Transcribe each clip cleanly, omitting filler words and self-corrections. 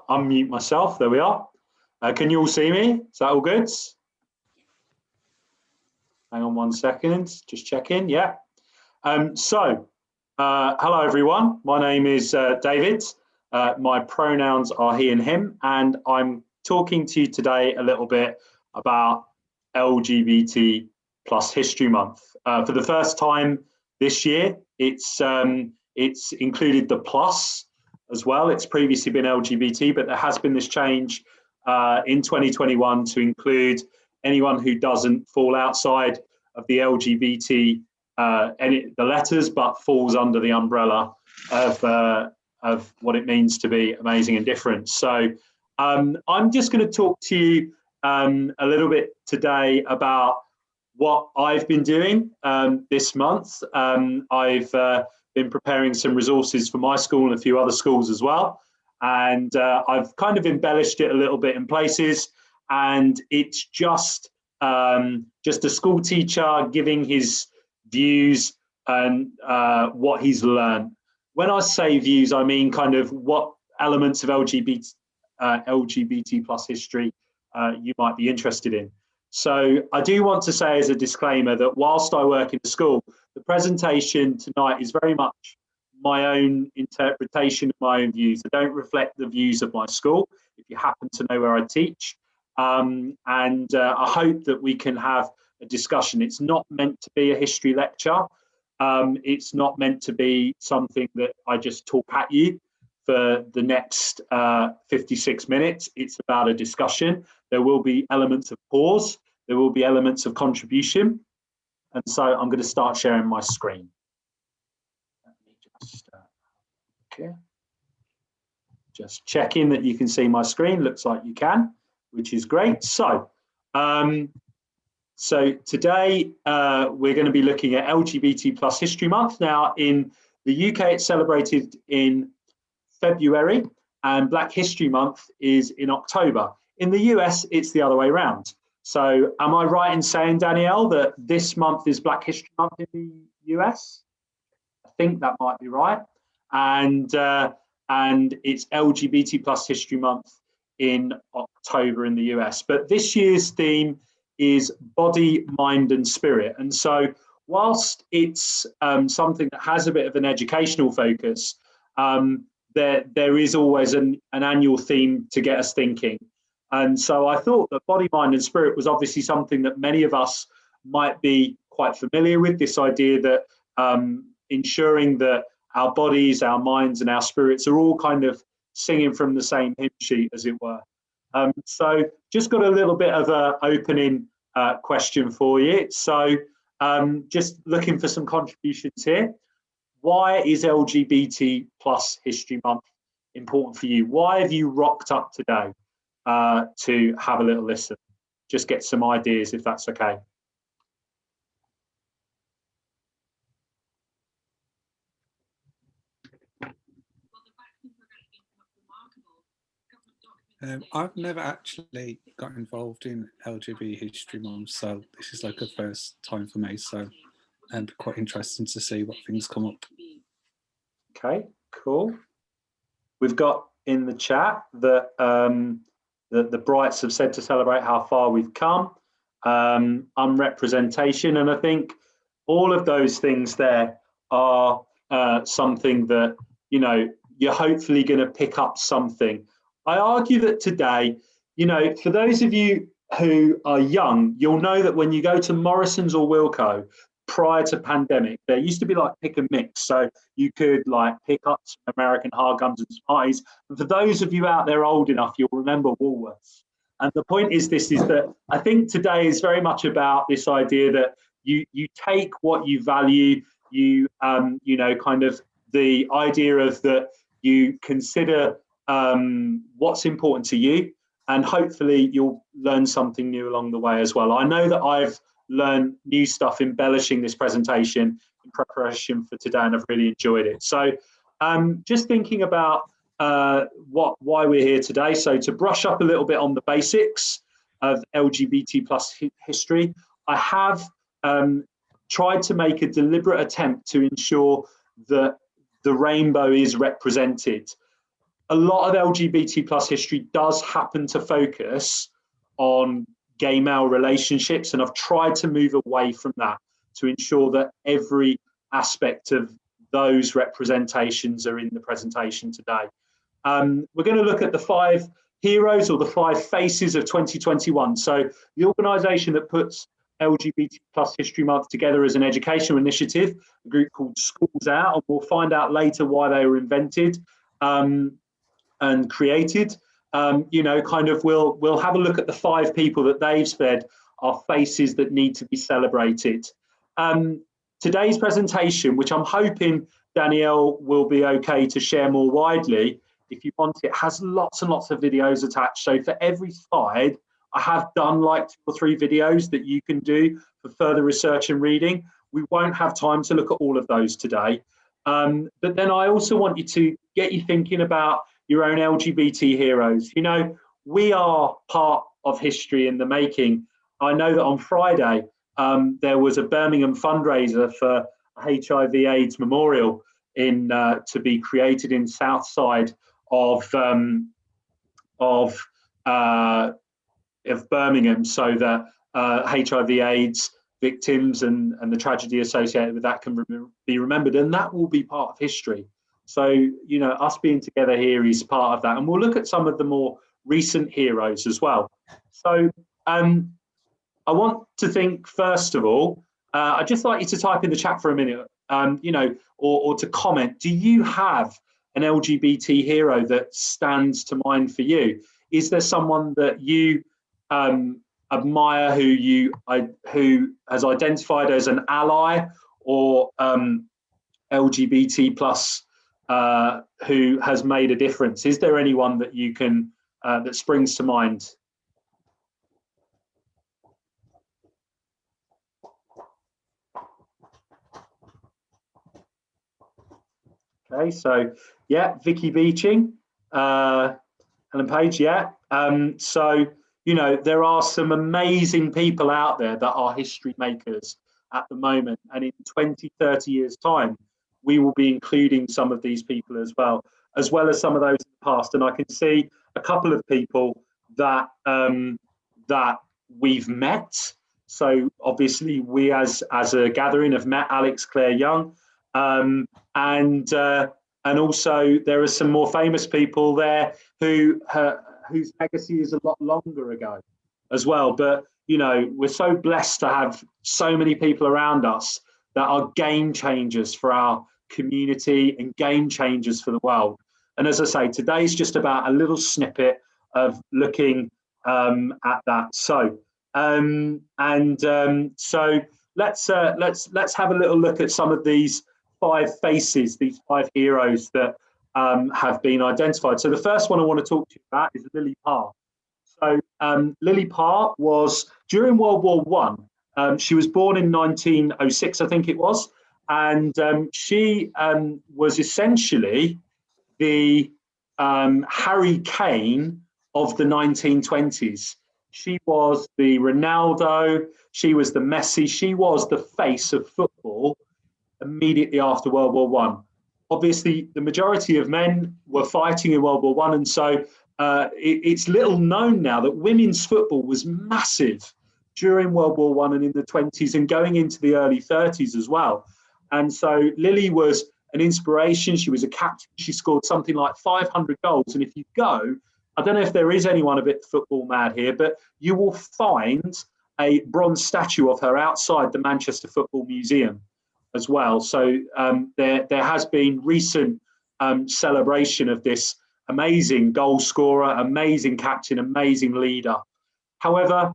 Unmute myself. There we are. Can you all see me? Is that all good? Hang on 1 second. Just checking. Yeah. Hello everyone. My name is David. My pronouns are he and him, and I'm talking to you today a little bit about LGBT plus History Month. For the first time this year, it's included the plus as well. It's previously been LGBT, but there has been this change in 2021 to include anyone who doesn't fall outside of the LGBT the letters, but falls under the umbrella of what it means to be amazing and different. So I'm just going to talk to you a little bit today about what I've been doing this month. I've been preparing some resources for my school and a few other schools as well. And I've kind of embellished it a little bit in places. And it's just a school teacher giving his views and what he's learned. When I say views, I mean kind of what elements of LGBT plus history you might be interested in. So I do want to say as a disclaimer that whilst I work in the school, the presentation tonight is very much my own interpretation of my own views. They don't reflect the views of my school, if you happen to know where I teach. I hope that we can have a discussion. It's not meant to be a history lecture. It's not meant to be something that I just talk at you for the next 56 minutes. It's about a discussion. There will be elements of pause. There will be elements of contribution. And so I'm going to start sharing my screen. Let me just checking that you can see my screen. Looks like you can, which is great. So today we're going to be looking at LGBT plus History Month. Now in the UK, it's celebrated in February and Black History Month is in October. In the US, it's the other way around. So am I right in saying, Danielle, that this month is Black History Month in the US? I think that might be right. And it's LGBT plus History Month in October in the US. But this year's theme is body, mind and spirit. And so whilst it's something that has a bit of an educational focus, there is always an annual theme to get us thinking. And so I thought that body, mind and spirit was obviously something that many of us might be quite familiar with, this idea that ensuring that our bodies, our minds and our spirits are all kind of singing from the same hymn sheet, as it were. So just got a little bit of an opening question for you. So just looking for some contributions here. Why is LGBT plus History Month important for you? Why have you rocked up today to have a little listen? Just get some ideas, if that's okay. I've never actually got involved in LGBT History Month, so this is like a first time for me. So quite interesting to see what things come up. Okay, cool. We've got in the chat that the Brights have said to celebrate how far we've come, unrepresentation, and I think all of those things there are something that, you know, you're hopefully going to pick up something. I argue that today, you know, for those of you who are young, you'll know that when you go to Morrison's or Wilko, prior to pandemic, there used to be like pick and mix. So you could like pick up some American hard gums and Smarties. And for those of you out there old enough, you'll remember Woolworths. And the point is that I think today is very much about this idea that you take what you value, you know, kind of the idea of that you consider what's important to you, and hopefully you'll learn something new along the way as well. I know that I've learned new stuff embellishing this presentation in preparation for today, and I've really enjoyed it. So just thinking about why we're here today. So to brush up a little bit on the basics of LGBT plus history, I have tried to make a deliberate attempt to ensure that the rainbow is represented. a lot of LGBT plus history does happen to focus on gay male relationships, and I've tried to move away from that to ensure that every aspect of those representations are in the presentation today. We're going to look at the 5 heroes, or the 5 faces of 2021. So the organisation that puts LGBT plus History Month together as an educational initiative, a group called Schools Out, and we'll find out later why they were invented and created. You know, kind of we'll have a look at the 5 people that they've said are faces that need to be celebrated. Today's presentation, which I'm hoping Danielle will be okay to share more widely, if you want it, has lots and lots of videos attached. So for every slide, I have done like 2 or 3 videos that you can do for further research and reading. We won't have time to look at all of those today. But then I also want you to get you thinking about your own LGBT heroes. You know, we are part of history in the making. I know that on Friday, there was a Birmingham fundraiser for HIV/AIDS memorial to be created in south side of Birmingham, so that HIV/AIDS victims and the tragedy associated with that can be remembered, and that will be part of history. So, you know, us being together here is part of that, and we'll look at some of the more recent heroes as well. So I want to think, first of all, I'd just like you to type in the chat for a minute, you know, or to comment. Do you have an LGBT hero that stands to mind for you? Is there someone that you admire, who has identified as an ally, or LGBT plus, who has made a difference? Is there anyone that you can that springs to mind? Okay, so yeah, Vicky Beeching, Ellen Page, yeah. So, you know, there are some amazing people out there that are history makers at the moment, and in 20, 30 years' time, we will be including some of these people as well as some of those in the past. And I can see a couple of people that that we've met. So obviously we as a gathering have met Alex Claire Young, and also there are some more famous people there whose legacy is a lot longer ago as well. But, you know, we're so blessed to have so many people around us that are game changers for our community and game changers for the world. And as I say, today's just about a little snippet of looking at that. So so let's have a little look at some of these 5 faces, these 5 heroes that have been identified. So the first one I want to talk to you about is Lily Parr. So Lily Parr was, during World War I, she was born in 1906, I think it was, and she was essentially the Harry Kane of the 1920s. She was the Ronaldo, she was the Messi, she was the face of football immediately after World War I. Obviously, the majority of men were fighting in World War I, and so it's little known now that women's football was massive during World War I and in the 20s and going into the early 30s as well. And so Lily was an inspiration. She was a captain. She scored something like 500 goals. And if you go, I don't know if there is anyone a bit football mad here, but you will find a bronze statue of her outside the Manchester Football Museum as well. So there has been recent celebration of this amazing goal scorer, amazing captain, amazing leader. However,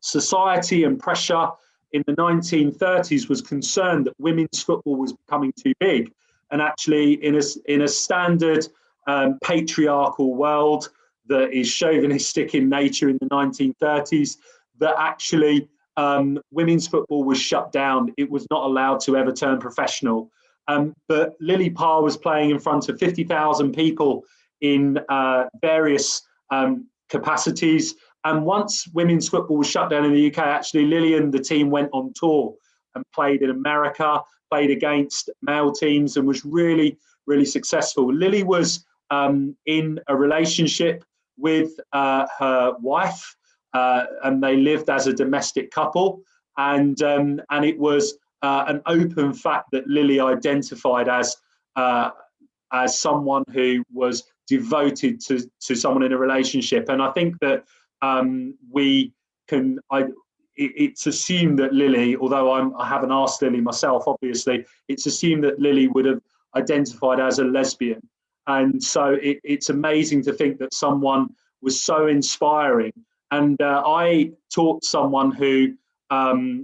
society and pressure in the 1930s was concerned that women's football was becoming too big. And actually, in a standard patriarchal world that is chauvinistic in nature in the 1930s, that actually women's football was shut down. It was not allowed to ever turn professional. But Lily Parr was playing in front of 50,000 people in various capacities. And once women's football was shut down in the UK, actually Lily and the team went on tour and played in America, played against male teams, and was really, really successful. Lily was in a relationship with her wife, and they lived as a domestic couple. And it was an open fact that Lily identified as someone who was devoted to someone in a relationship. And I think that it's assumed that Lily, although I haven't asked Lily myself, obviously, it's assumed that Lily would have identified as a lesbian. And so it's amazing to think that someone was so inspiring. And I taught someone who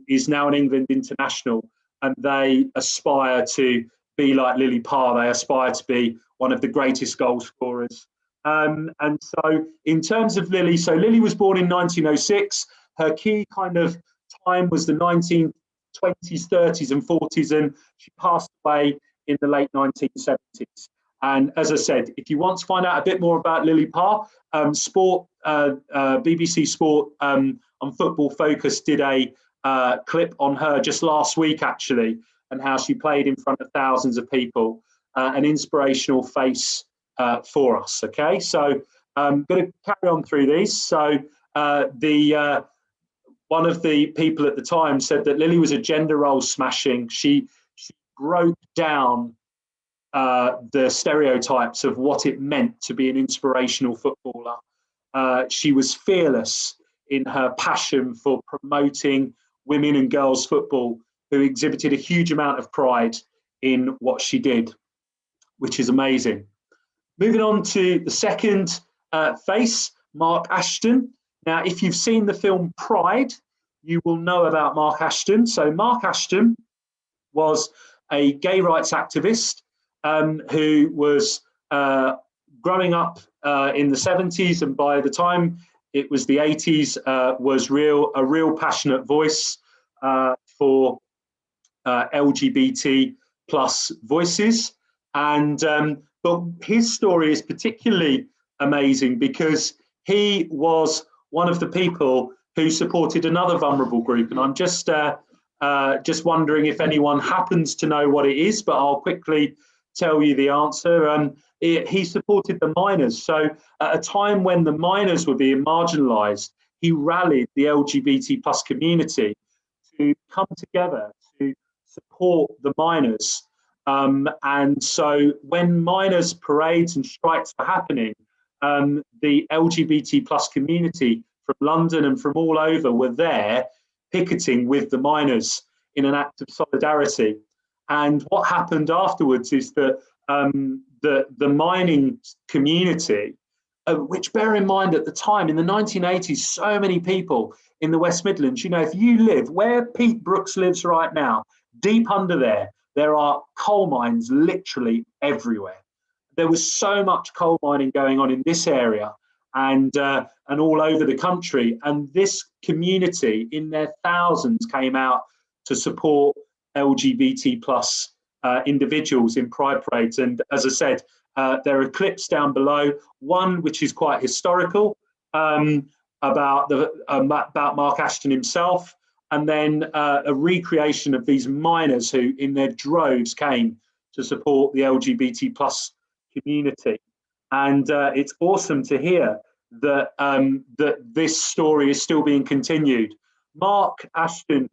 is now an England international, and they aspire to be like Lily Parr. They aspire to be one of the greatest goal scorers. And so in terms of Lily, so Lily was born in 1906. Her key kind of time was the 1920s, 30s and 40s, and she passed away in the late 1970s. And as I said, if you want to find out a bit more about Lily Parr, BBC Sport on Football Focus did a clip on her just last week, actually, and how she played in front of thousands of people, an inspirational face for us. Okay, so I'm going to carry on through these. So one of the people at the time said that Lily was a gender role smashing. She broke down the stereotypes of what it meant to be an inspirational footballer. She was fearless in her passion for promoting women and girls football, who exhibited a huge amount of pride in what she did, which is amazing. Moving on to the second face, Mark Ashton. Now, if you've seen the film Pride, you will know about Mark Ashton. So Mark Ashton was a gay rights activist who was growing up in the 70s, and by the time it was the 80s, was a real passionate voice for LGBT plus voices. And but his story is particularly amazing because he was one of the people who supported another vulnerable group. And I'm just wondering if anyone happens to know what it is, but I'll quickly tell you the answer. He supported the miners. So at a time when the miners were being marginalised, he rallied the LGBT plus community to come together to support the miners. And so when miners' parades and strikes were happening, the LGBT plus community from London and from all over were there picketing with the miners in an act of solidarity. And what happened afterwards is that the mining community, which, bear in mind, at the time in the 1980s, so many people in the West Midlands, you know, if you live where Pete Brooks lives right now, deep under there are coal mines literally everywhere. There was so much coal mining going on in this area and all over the country. And this community in their thousands came out to support LGBT plus individuals in pride parades. And as I said, there are clips down below, one which is quite historical about Mark Ashton himself, and then a recreation of these miners who in their droves came to support the LGBT plus community. And it's awesome to hear that that this story is still being continued. Mark Ashton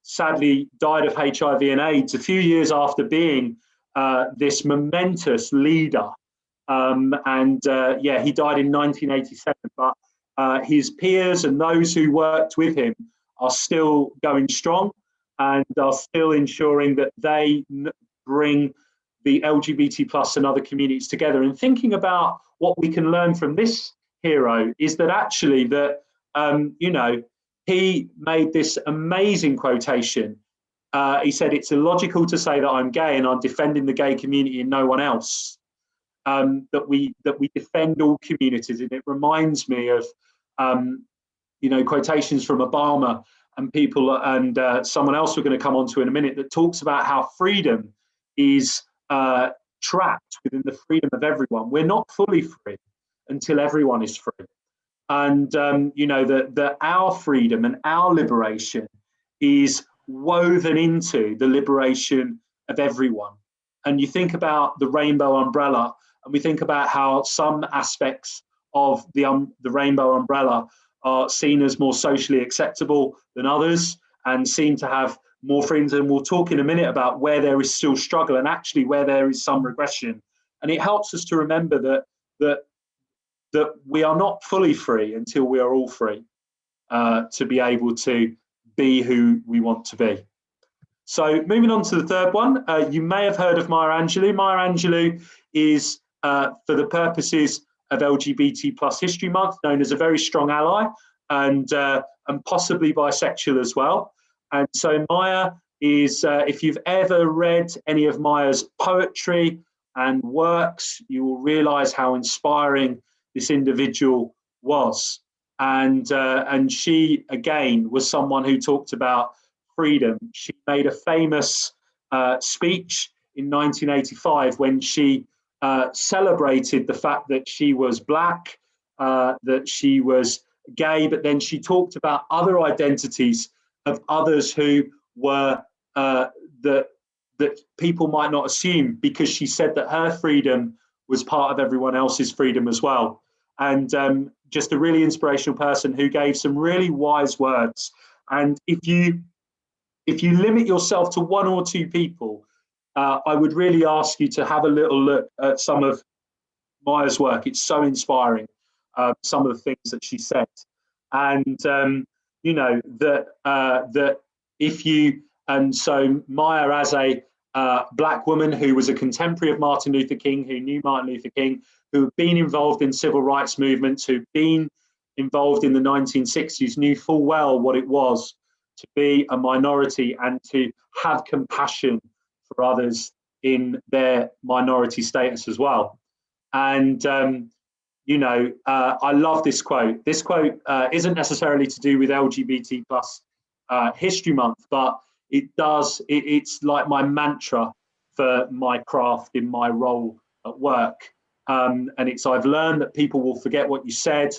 sadly died of HIV and AIDS a few years after being this momentous leader. He died in 1987, but his peers and those who worked with him are still going strong and are still ensuring that they bring the LGBT plus and other communities together. And thinking about what we can learn from this hero is that actually that, he made this amazing quotation. He said, "It's illogical to say that I'm gay and I'm defending the gay community and no one else." That we defend all communities. And it reminds me of, quotations from Obama and people, and someone else we're going to come on to in a minute, that talks about how freedom is trapped within the freedom of everyone. We're not fully free until everyone is free. And, that our freedom and our liberation is woven into the liberation of everyone. And you think about the rainbow umbrella and we think about how some aspects of the rainbow umbrella are seen as more socially acceptable than others and seem to have more freedoms. And we'll talk in a minute about where there is still struggle and actually where there is some regression. And it helps us to remember that we are not fully free until we are all free to be able to be who we want to be. So moving on to the third one, you may have heard of Maya Angelou. Maya Angelou is, for the purposes of LGBT plus History Month, known as a very strong ally and possibly bisexual as well. And so Maya is, if you've ever read any of Maya's poetry and works, you will realise how inspiring this individual was. And she, again, was someone who talked about freedom. She made a famous speech in 1985 when she celebrated the fact that she was black, that she was gay, but then she talked about other identities of others who were that people might not assume, because she said that her freedom was part of everyone else's freedom as well. And just a really inspirational person who gave some really wise words. And if you limit yourself to one or two people, I would really ask you to have a little look at some of Maya's work. It's so inspiring, some of the things that she said. And, you know, that if you, and so Maya, as a black woman who was a contemporary of Martin Luther King, who knew Martin Luther King, who had been involved in civil rights movements, who'd been involved in the 1960s, knew full well what it was to be a minority and to have compassion for others in their minority status as well. And, you know, I love this quote. This quote isn't necessarily to do with LGBT plus History Month, but it's like my mantra for my craft in my role at work. And it's, I've learned that people will forget what you said,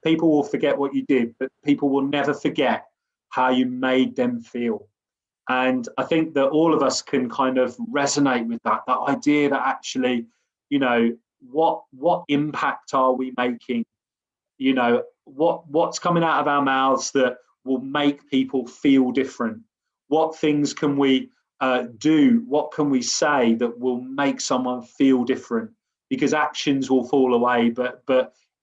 people will forget what you did, but people will never forget how you made them feel. And I think that all of us can kind of resonate with that idea that actually, you know, what impact are we making? You know, what's coming out of our mouths that will make people feel different? What things can we do? What can we say that will make someone feel different? Because actions will fall away, but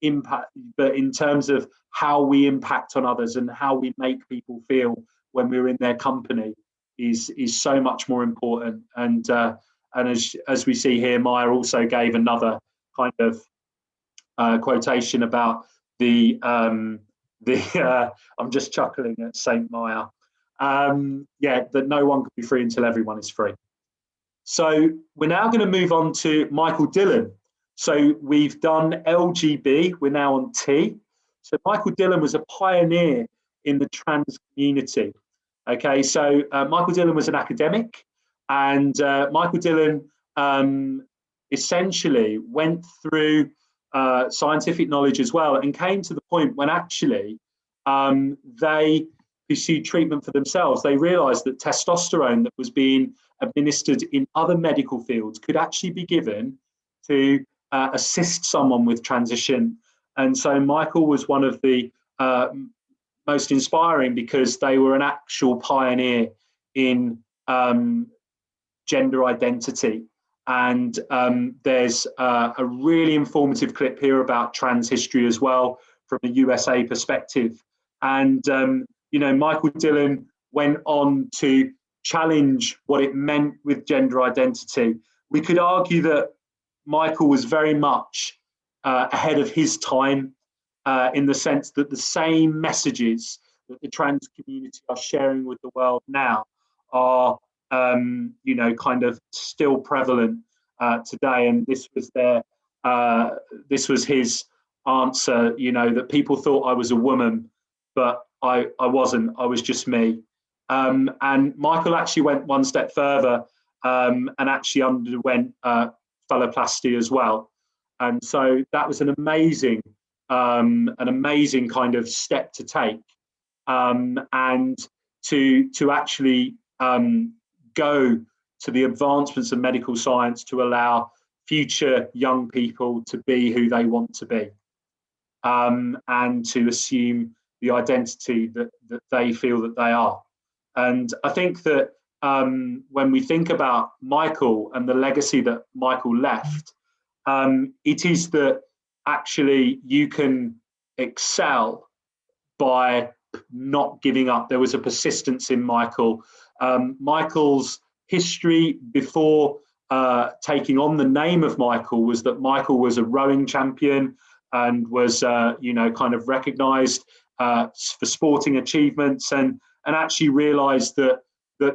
impact, but in terms of how we impact on others and how we make people feel when we're in their company is so much more important. And as we see here, Maya also gave another kind of quotation about I'm just chuckling at Saint Maya. Yeah, that no one can be free until everyone is free. So we're now going to move on to Michael Dillon. So we've done LGB, we're now on T. So Michael Dillon was a pioneer in the trans community. Okay, so Michael Dillon was an academic, and Michael Dillon essentially went through scientific knowledge as well, and came to the point when actually they pursued treatment for themselves. They realized that testosterone that was being administered in other medical fields could actually be given to assist someone with transition. And so Michael was one of the most inspiring, because they were an actual pioneer in gender identity. And there's a really informative clip here about trans history as well from a USA perspective. And you know, Michael Dillon went on to challenge what it meant with gender identity. We could argue that Michael was very much ahead of his time, in the sense that the same messages that the trans community are sharing with the world now are, you know, kind of still prevalent today. And this was his answer, you know, that people thought I was a woman, but I wasn't, I was just me. And Michael actually went one step further and actually underwent phalloplasty as well. And so that was an amazing kind of step to take, and to actually go to the advancements of medical science to allow future young people to be who they want to be, and to assume the identity that they feel that they are. And I think that when we think about Michael and the legacy that Michael left, it is that actually you can excel by not giving up. There was a persistence in Michael. Michael's history before taking on the name of Michael was that Michael was a rowing champion and was, kind of recognised for sporting achievements, and actually realised that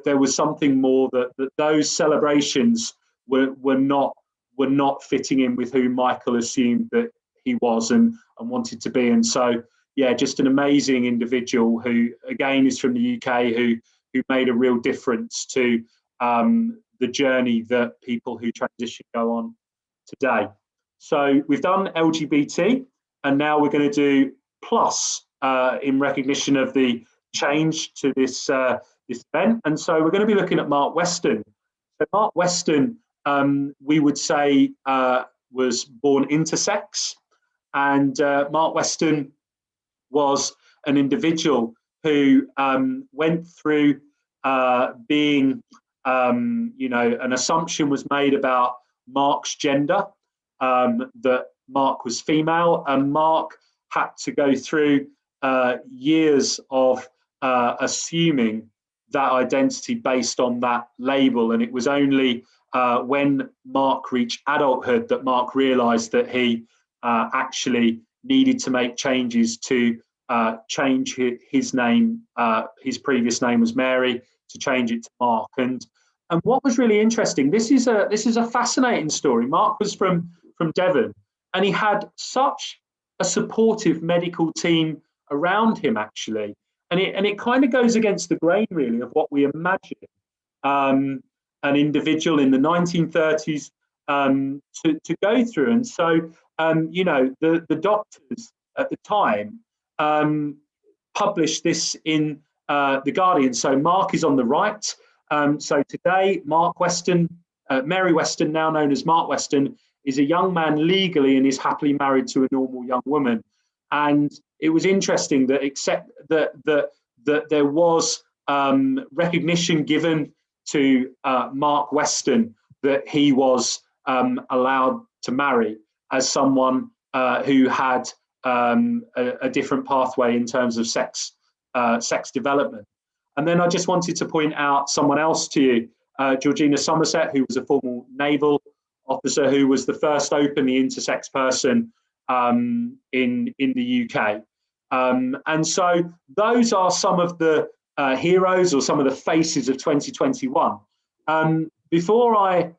there was something more, that those celebrations were not fitting in with who Michael assumed that he was and wanted to be. And so, yeah, just an amazing individual who, again, is from the UK, who made a real difference to the journey that people who transition go on today. So we've done LGBT, and now we're going to do plus in recognition of the change to this event. And so we're going to be looking at Mark Weston. So Mark Weston, we would say, was born intersex, and Mark Weston was an individual who went through being, an assumption was made about Mark's gender, that Mark was female, and Mark had to go through years of assuming that identity based on that label. And it was only when Mark reached adulthood that Mark realised that he actually needed to make changes to change his name. His previous name was Mary, to change it to Mark. And what was really interesting, this is a fascinating story. Mark was from Devon, and he had such a supportive medical team around him, actually. And it kind of goes against the grain, really, of what we imagine an individual in the 1930s to go through. And so, the doctors at the time published this in The Guardian. So Mark is on the right. So today, Mark Weston, Mary Weston, now known as Mark Weston, is a young man legally and is happily married to a normal young woman. And it was interesting that, except that there was recognition given to Mark Weston that he was allowed to marry as someone who had a different pathway in terms of sex development. And then I just wanted to point out someone else to you, Georgina Somerset, who was a former naval officer, who was the first openly intersex person in the UK. And so those are some of the heroes, or some of the faces of 2021. Before I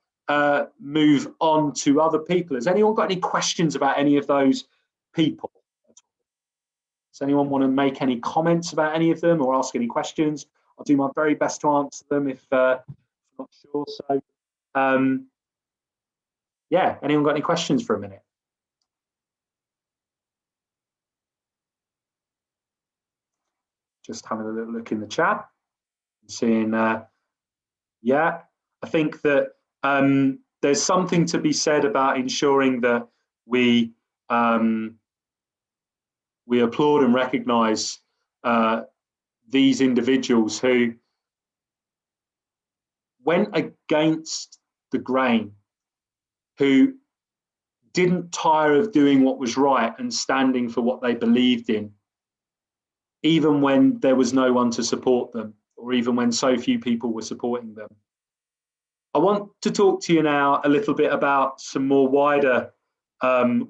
move on to other people, has anyone got any questions about any of those people? Does anyone want to make any comments about any of them or ask any questions? I'll do my very best to answer them if I'm not sure. So, yeah, anyone got any questions for a minute? Just having a little look in the chat, seeing, yeah, I think that there's something to be said about ensuring that we applaud and recognise these individuals who went against the grain, who didn't tire of doing what was right and standing for what they believed in, even when there was no one to support them, or even when so few people were supporting them. I want to talk to you now a little bit about some more wider kind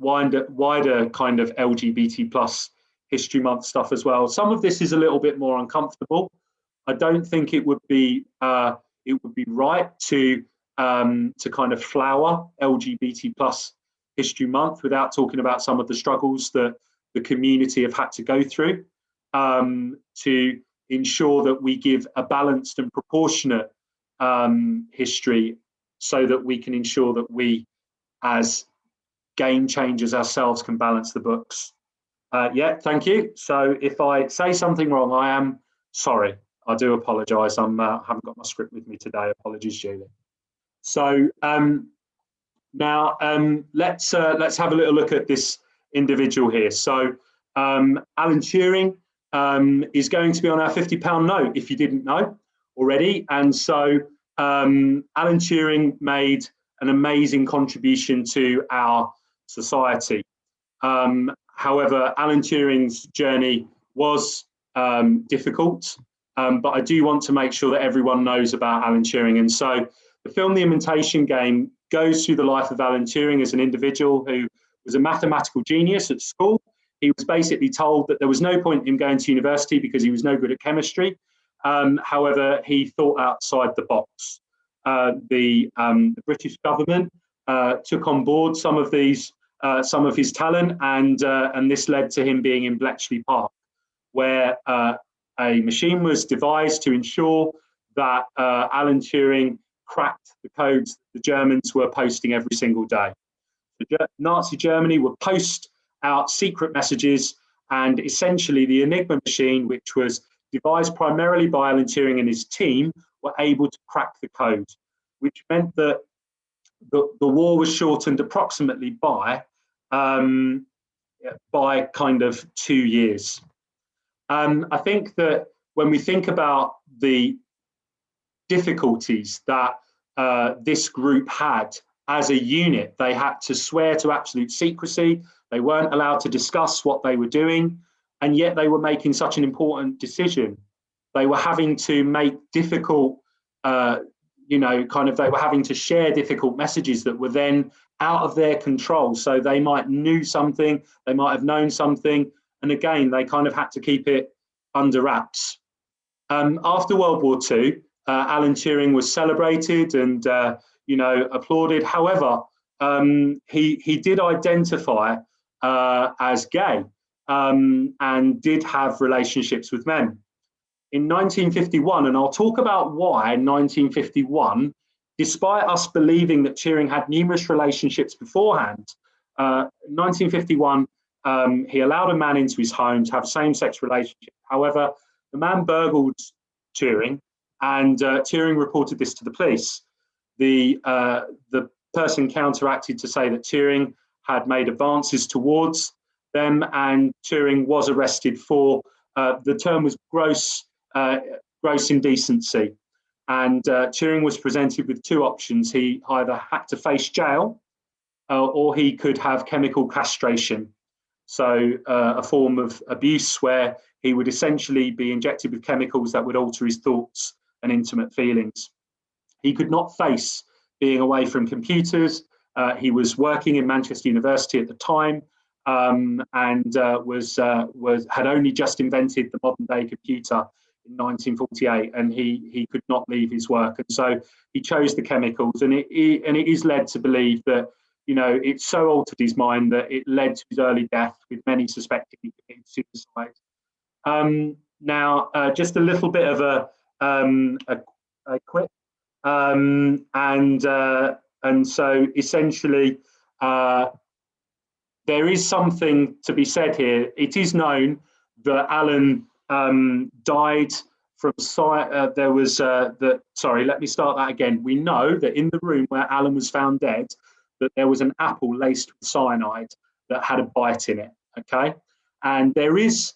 of LGBT plus History Month stuff as well. Some of this is a little bit more uncomfortable. I don't think it would be right to kind of flower LGBT plus History Month without talking about some of the struggles that the community have had to go through to ensure that we give a balanced and proportionate history, so that we can ensure that we, as game changers ourselves, can balance the books. Yeah, thank you. So if I say something wrong, I am sorry. I do apologise. I haven't got my script with me today. Apologies, Julie. So Now, let's have a little look at this individual here. So, Alan Turing is going to be on our £50 note, if you didn't know already. And so, Alan Turing made an amazing contribution to our society. However, Alan Turing's journey was difficult, but I do want to make sure that everyone knows about Alan Turing. And so the film The Imitation Game goes through the life of Alan Turing as an individual who was a mathematical genius at school. He was basically told that there was no point in him going to university because he was no good at chemistry. However, he thought outside the box. The British government took on board some of his talent, and this led to him being in Bletchley Park, where a machine was devised to ensure that Alan Turing cracked the codes the Germans were posting every single day. Nazi Germany would post out secret messages, and essentially the Enigma machine, which was devised primarily by Alan Turing and his team, were able to crack the code, which meant that the war was shortened approximately by kind of 2 years. I think that when we think about the difficulties that this group had as a unit, they had to swear to absolute secrecy. They weren't allowed to discuss what they were doing, and yet they were making such an important decision. They were having to make difficult, they were having to share difficult messages that were then out of their control. So they might knew something, they might have known something, and again, they kind of had to keep it under wraps. After World War II, Alan Turing was celebrated and applauded. However, he did identify as gay and did have relationships with men. In 1951, and I'll talk about why in 1951, despite us believing that Turing had numerous relationships beforehand, in 1951, he allowed a man into his home to have same-sex relationships. However, the man burgled Turing, and Turing reported this to the police. The person counteracted to say that Turing had made advances towards them, and Turing was arrested for, the term was gross indecency. And Turing was presented with two options. He either had to face jail or he could have chemical castration. So a form of abuse where he would essentially be injected with chemicals that would alter his thoughts and intimate feelings. He could not face being away from computers. He was working in Manchester University at the time, and had only just invented the modern day computer in 1948, and he could not leave his work, and so he chose the chemicals, and it is led to believe that it so altered his mind that it led to his early death, with many suspecting he committed suicide. Now, just a little bit of a quick, and so essentially, there is something to be said here. It is known that Alan died from let me start that again. We know that in the room where Alan was found dead, that there was an apple laced with cyanide that had a bite in it, okay? And there is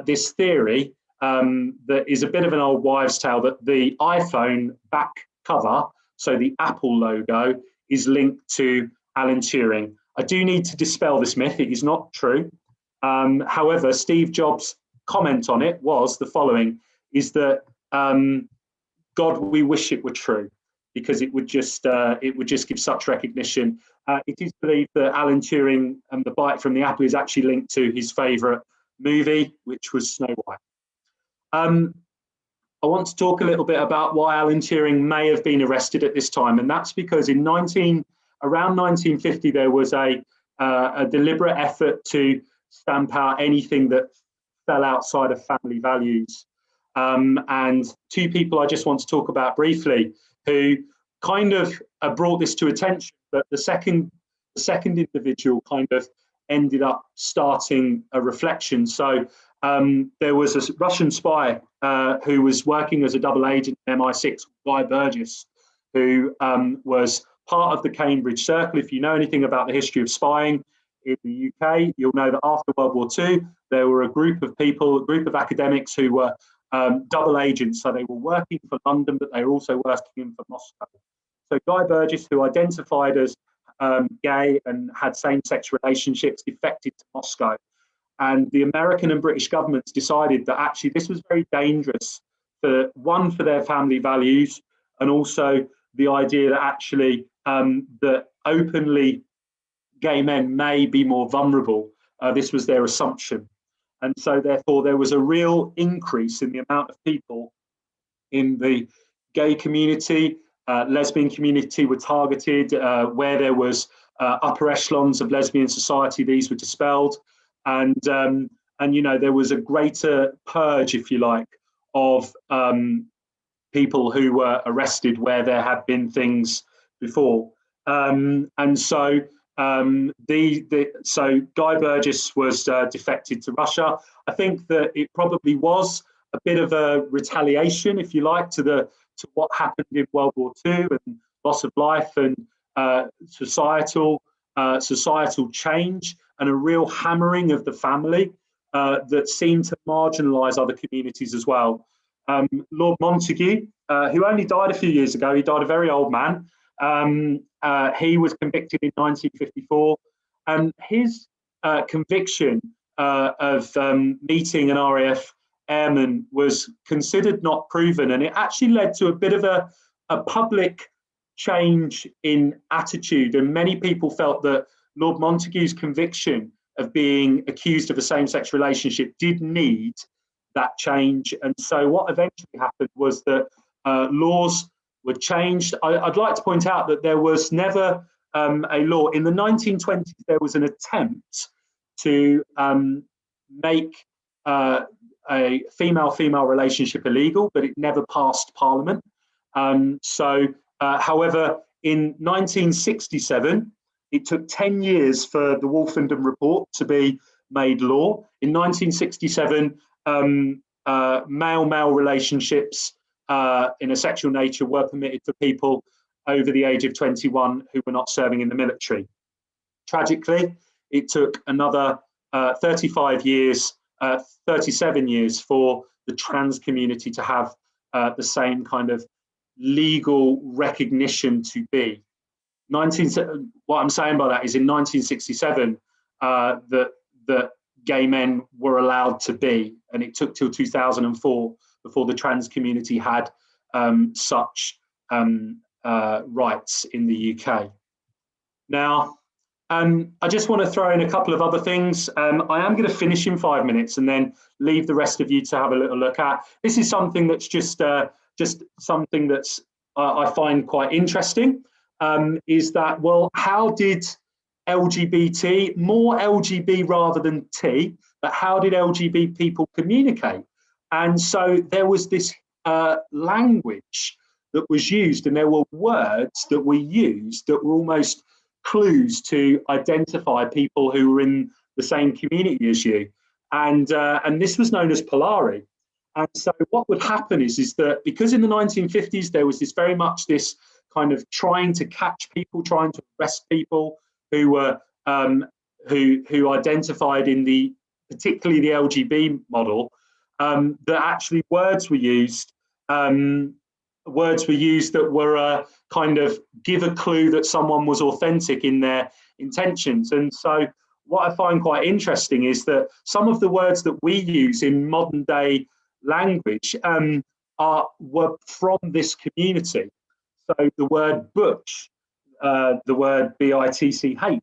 this theory that is a bit of an old wives' tale, that the iPhone back cover, so the Apple logo, is linked to Alan Turing. I do need to dispel this myth. It is not true. However, Steve Jobs' comment on it was the following, is that God, we wish it were true, because it would just give such recognition. It is believed that Alan Turing and the bite from the apple is actually linked to his favourite movie, which was Snow White. I want to talk a little bit about why Alan Turing may have been arrested at this time, and that's because around 1950 there was a deliberate effort to stamp out anything that fell outside of family values. And two people I just want to talk about briefly who kind of brought this to attention, but the second individual kind of ended up starting a reflection. So there was a Russian spy who was working as a double agent in MI6, Guy Burgess, who was part of the Cambridge Circle. If you know anything about the history of spying in the UK, you'll know that after World War II, there were a group of people, a group of academics who were double agents. So they were working for London, but they were also working for Moscow. So Guy Burgess, who identified as gay and had same-sex relationships, defected to Moscow. And the American and British governments decided that actually this was very dangerous, for their family values, and also the idea that actually that openly gay men may be more vulnerable. This was their assumption. And so therefore there was a real increase in the amount of people in the gay community, lesbian community were targeted, where there was upper echelons of lesbian society, these were dispelled. And you know, there was a greater purge, if you like, of people who were arrested where there had been things before. And so so Guy Burgess was defected to Russia. I think that it probably was a bit of a retaliation, if you like, to what happened in World War II and loss of life and societal change, and a real hammering of the family that seemed to marginalise other communities as well. Lord Montague, who only died a few years ago, he died a very old man. He was convicted in 1954, and his conviction of meeting an RAF airman was considered not proven, and it actually led to a bit of a public change in attitude, and many people felt that Lord Montague's conviction of being accused of a same-sex relationship did need that change. And so what eventually happened was that laws were changed. I'd like to point out that there was never a law. In the 1920s, there was an attempt to make a female-female relationship illegal, but it never passed Parliament. However, in 1967, it took 10 years for the Wolfenden Report to be made law. In 1967, male-male relationships in a sexual nature were permitted for people over the age of 21 who were not serving in the military. Tragically, it took another 37 years for the trans community to have the same kind of legal recognition to be. What I'm saying by that is in 1967, that gay men were allowed to be, and it took till 2004 before the trans community had such rights in the UK. Now, I just want to throw in a couple of other things. I am going to finish in 5 minutes and then leave the rest of you to have a little look at. This is something that's just something that's I find quite interesting. Is that, well, how did LGBT, more LGB rather than T, but how did LGBT people communicate? And so there was this language that was used, and there were words that were used that were almost clues to identify people who were in the same community as you. And this was known as polari. And so what would happen is that because in the 1950s, there was this very much this kind of trying to catch people, trying to arrest people who were who identified in the particularly the LGB model, that actually words were used that were kind of give a clue that someone was authentic in their intentions. And so what I find quite interesting is that some of the words that we use in modern day language were from this community. So the word butch, the word bitch,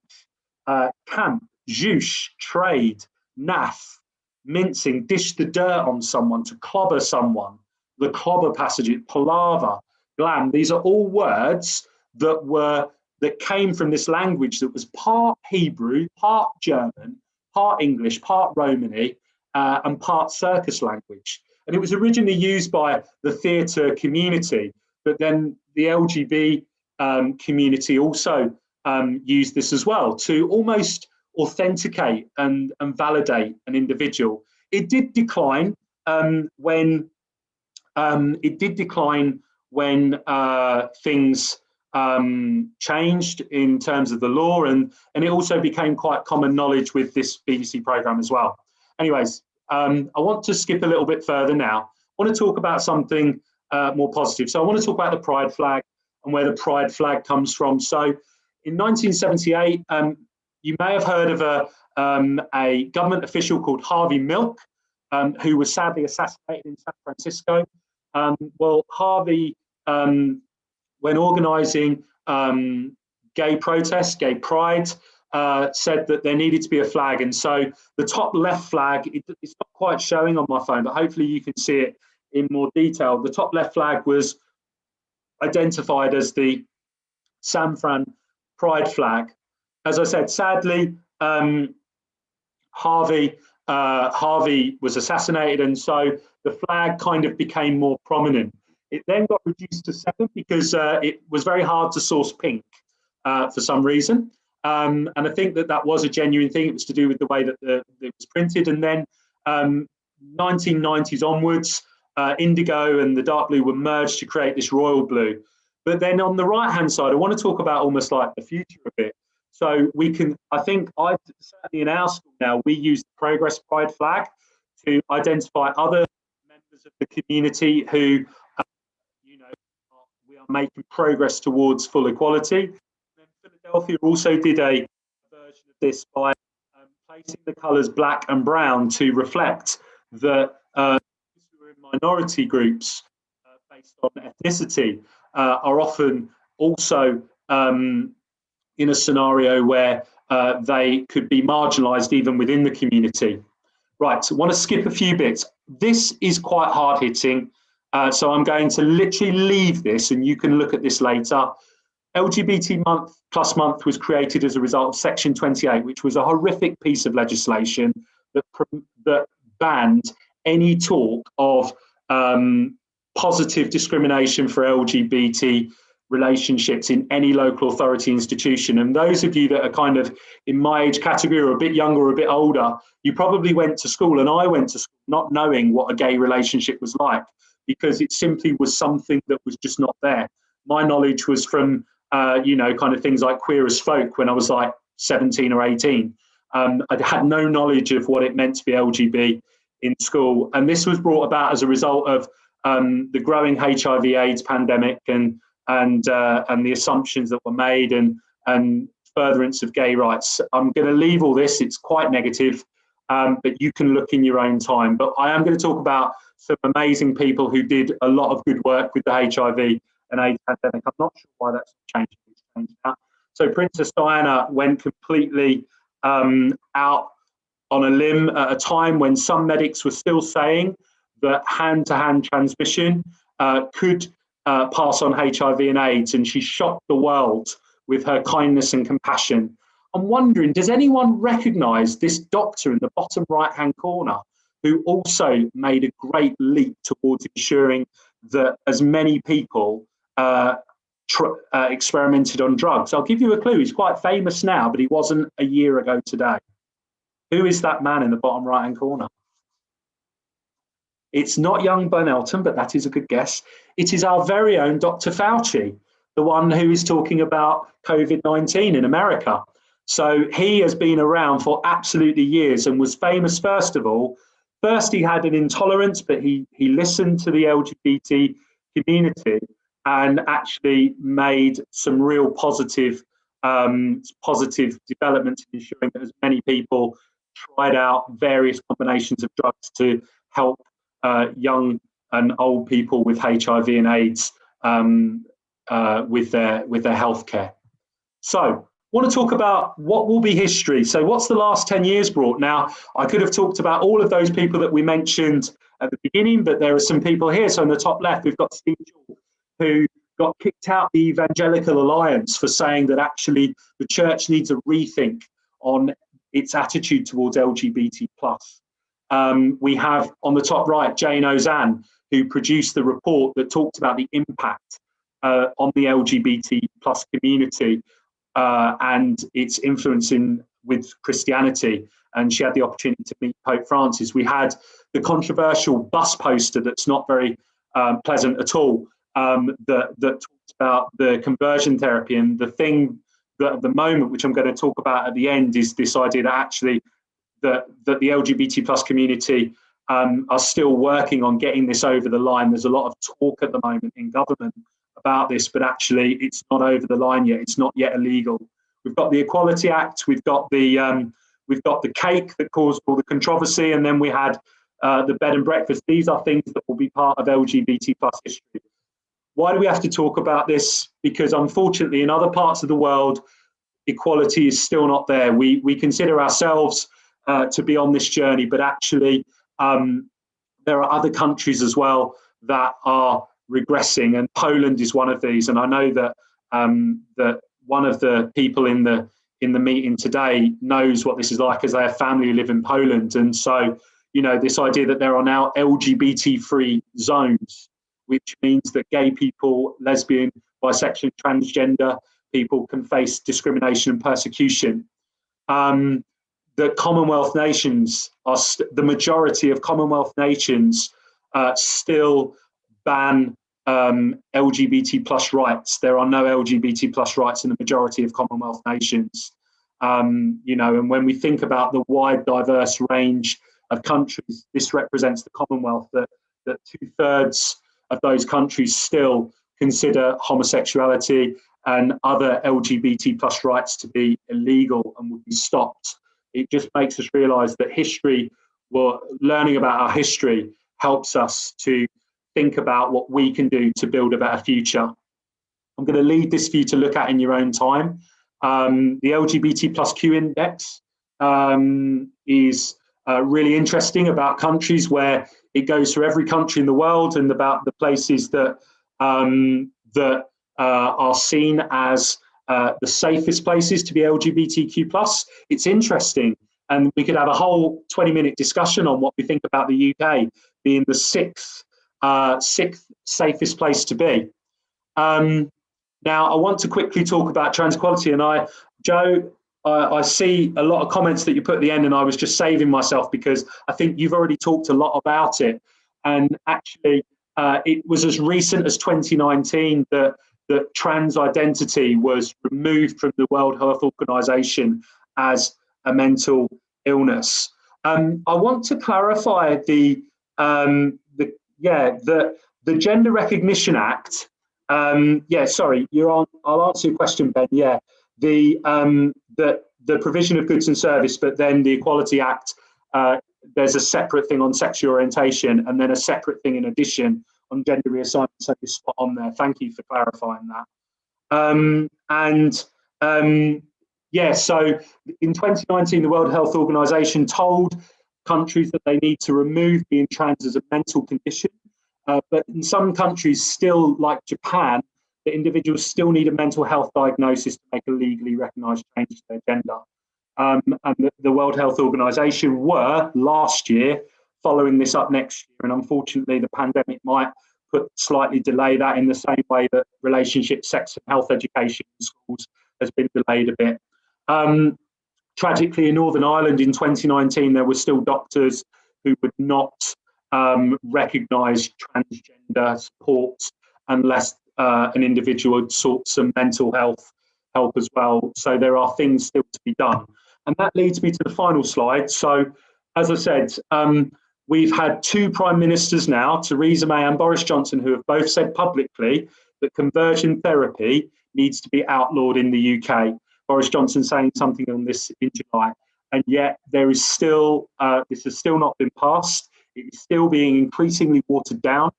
camp, zhoosh, trade, naff, mincing, dish the dirt on someone, to clobber someone, the clobber passage, palaver, glam. These are all words that came from this language that was part Hebrew, part German, part English, part Romany, and part circus language. And it was originally used by the theatre community, but then the LGB community also used this as well to almost authenticate and validate an individual. It did decline when things changed in terms of the law, and it also became quite common knowledge with this BBC programme as well. Anyways, I want to skip a little bit further now. I want to talk about something more positive. So I want to talk about the pride flag and where the pride flag comes from. So in 1978, you may have heard of a government official called Harvey Milk, who was sadly assassinated in San Francisco. Well, Harvey, when organising gay protests, gay pride, said that there needed to be a flag. And so the top left flag, it's not quite showing on my phone, but hopefully you can see it in more detail. The top left flag was identified as the San Fran pride flag. As I said, sadly, Harvey was assassinated, and so the flag kind of became more prominent. It then got reduced to 7 because it was very hard to source pink for some reason. And I think that was a genuine thing. It was to do with the way that it was printed. And then 1990s onwards, indigo and the dark blue were merged to create this royal blue. But then on the right-hand side, I want to talk about almost like the future of it. So we can, certainly in our school now, we use the Progress Pride flag to identify other members of the community who, we are making progress towards full equality. And then Philadelphia also did a version of this by placing the colours black and brown to reflect that minority groups based on ethnicity are often also in a scenario where they could be marginalised even within the community. Right, so I want to skip a few bits. This is quite hard-hitting, so I'm going to literally leave this and you can look at this later. LGBT Plus Month was created as a result of Section 28, which was a horrific piece of legislation that banned any talk of positive discrimination for LGBT relationships in any local authority institution. And those of you that are kind of in my age category or a bit younger or a bit older, you probably went to school, and I went to school not knowing what a gay relationship was like, because it simply was something that was just not there. My knowledge was from, kind of things like Queer as Folk when I was like 17 or 18. I had no knowledge of what it meant to be LGB in school. And this was brought about as a result of the growing HIV/AIDS pandemic and the assumptions that were made and furtherance of gay rights. I'm going to leave all this. It's quite negative, but you can look in your own time. But I am going to talk about some amazing people who did a lot of good work with the HIV and AIDS pandemic. I'm not sure why that's changed. It's changed now. So Princess Diana went completely out on a limb at a time when some medics were still saying that hand-to-hand transmission could pass on HIV and AIDS, and she shocked the world with her kindness and compassion. I'm wondering, does anyone recognise this doctor in the bottom right-hand corner who also made a great leap towards ensuring that as many people experimented on drugs? I'll give you a clue. He's quite famous now, but he wasn't a year ago today. Who is that man in the bottom right-hand corner? It's not young Ben Elton, but that is a good guess. It is our very own Dr. Fauci, the one who is talking about COVID-19 in America. So he has been around for absolutely years and was famous, first of all. First, he had an intolerance, but he listened to the LGBT community and actually made some real positive developments in ensuring that as many people tried out various combinations of drugs to help young and old people with HIV and AIDS with their healthcare. So I want to talk about what will be history. So what's the last 10 years brought? Now, I could have talked about all of those people that we mentioned at the beginning, but there are some people here. So on the top left, we've got Steve Jewell, who got kicked out the Evangelical Alliance for saying that actually the church needs a rethink on its attitude towards LGBT+. We have on the top right, Jane Ozanne, who produced the report that talked about the impact on the LGBT+ community and its influence with Christianity. And she had the opportunity to meet Pope Francis. We had the controversial bus poster that's not very pleasant at all that talks about the conversion therapy. And the thing that at the moment, which I'm going to talk about at the end, is this idea that actually that the LGBT plus community are still working on getting this over the line. There's a lot of talk at the moment in government about this, but actually it's not over the line yet. It's not yet illegal. We've got the Equality Act. We've got the cake that caused all the controversy, and then we had the bed and breakfast. These are things that will be part of LGBT plus history. Why do we have to talk about this? Because unfortunately, in other parts of the world, equality is still not there. We consider ourselves to be on this journey, but actually there are other countries as well that are regressing, and Poland is one of these. And I know that that one of the people in the meeting today knows what this is like, as they have family who live in Poland. And so, you know, this idea that there are now LGBT-free zones, which means that gay people, lesbian, bisexual, transgender people can face discrimination and persecution. The Commonwealth nations are the majority of Commonwealth nations still ban LGBT plus rights. There are no LGBT plus rights in the majority of Commonwealth nations. You know, and when we think about the wide, diverse range of countries, this represents the Commonwealth, that 2/3 of those countries still consider homosexuality and other LGBT plus rights to be illegal and would be stopped. It just makes us realise that history, well, learning about our history helps us to think about what we can do to build a better future. I'm going to leave this for you to look at in your own time. The LGBT plus Q index is really interesting, about countries, where it goes through every country in the world and about the places that are seen as the safest places to be LGBTQ plus. It's interesting, and we could have a whole 20-minute discussion on what we think about the UK being the sixth safest place to be. Now, I want to quickly talk about trans equality, and Joe, I see a lot of comments that you put at the end, and I was just saving myself because I think you've already talked a lot about it. And actually, it was as recent as 2019 that trans identity was removed from the World Health Organization as a mental illness. I want to clarify the Gender Recognition Act. Sorry, I'll answer your question, Ben. Yeah, the provision of goods and service, but then the Equality Act, there's a separate thing on sexual orientation, and then a separate thing in addition on gender reassignment. So you're spot on there. Thank you for clarifying that. So in 2019, the World Health Organization told countries that they need to remove being trans as a mental condition. But in some countries, still like Japan, the individuals still need a mental health diagnosis to make a legally recognised change to their gender. And the World Health Organization were last year following this up next year, and unfortunately the pandemic might slightly delay that, in the same way that relationship, sex and health education in schools has been delayed a bit. Tragically, in Northern Ireland in 2019, there were still doctors who would not recognise transgender support unless an individual sought some mental health help as well. So there are things still to be done. And that leads me to the final slide. So, as I said, we've had two prime ministers now, Theresa May and Boris Johnson, who have both said publicly that conversion therapy needs to be outlawed in the UK. Boris Johnson saying something on this in July. And yet there is still, this has still not been passed. It is still being increasingly watered down.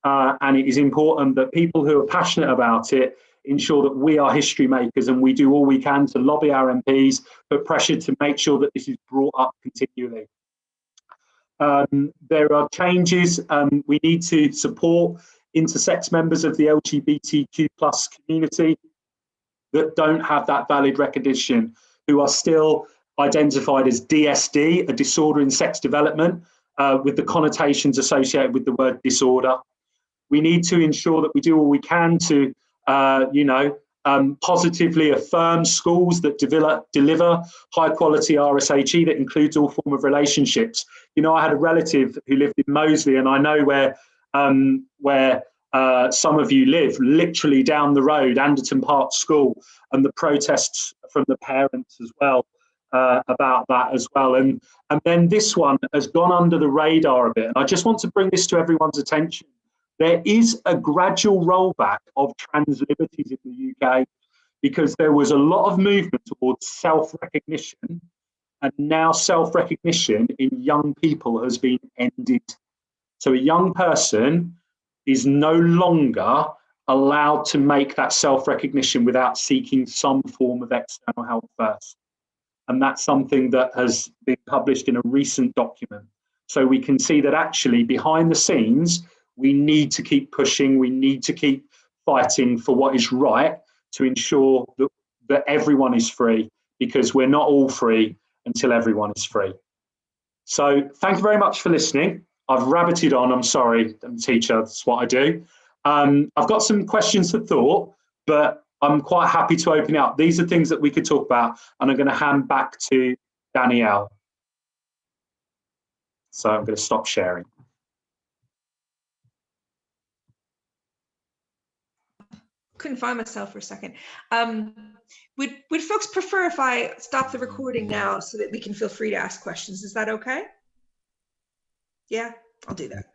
And it is important that people who are passionate about it ensure that we are history makers and we do all we can to lobby our MPs, put pressure to make sure that this is brought up continually. There are changes. We need to support intersex members of the LGBTQ plus community that don't have that valid recognition, who are still identified as DSD, a disorder in sex development, with the connotations associated with the word disorder. We need to ensure that we do all we can to, positively affirm schools that deliver high quality RSHE that includes all forms of relationships. You know, I had a relative who lived in Moseley, and I know where some of you live literally down the road, Anderton Park School, and the protests from the parents as well about that as well. And then this one has gone under the radar a bit. And I just want to bring this to everyone's attention. There is a gradual rollback of trans liberties in the UK because there was a lot of movement towards self-recognition, and now self-recognition in young people has been ended. So a young person is no longer allowed to make that self-recognition without seeking some form of external help first. And that's something that has been published in a recent document. So we can see that actually behind the scenes, we need to keep pushing, we need to keep fighting for what is right to ensure that everyone is free, because we're not all free until everyone is free. So thank you very much for listening. I've rabbited on, I'm sorry, I'm a teacher, that's what I do. I've got some questions for thought, but I'm quite happy to open it up. These are things that we could talk about, and I'm going to hand back to Danielle. So I'm going to stop sharing. Couldn't find myself for a second. Would folks prefer if I stop the recording now so that we can feel free to ask questions? Is that okay? Yeah, I'll do that.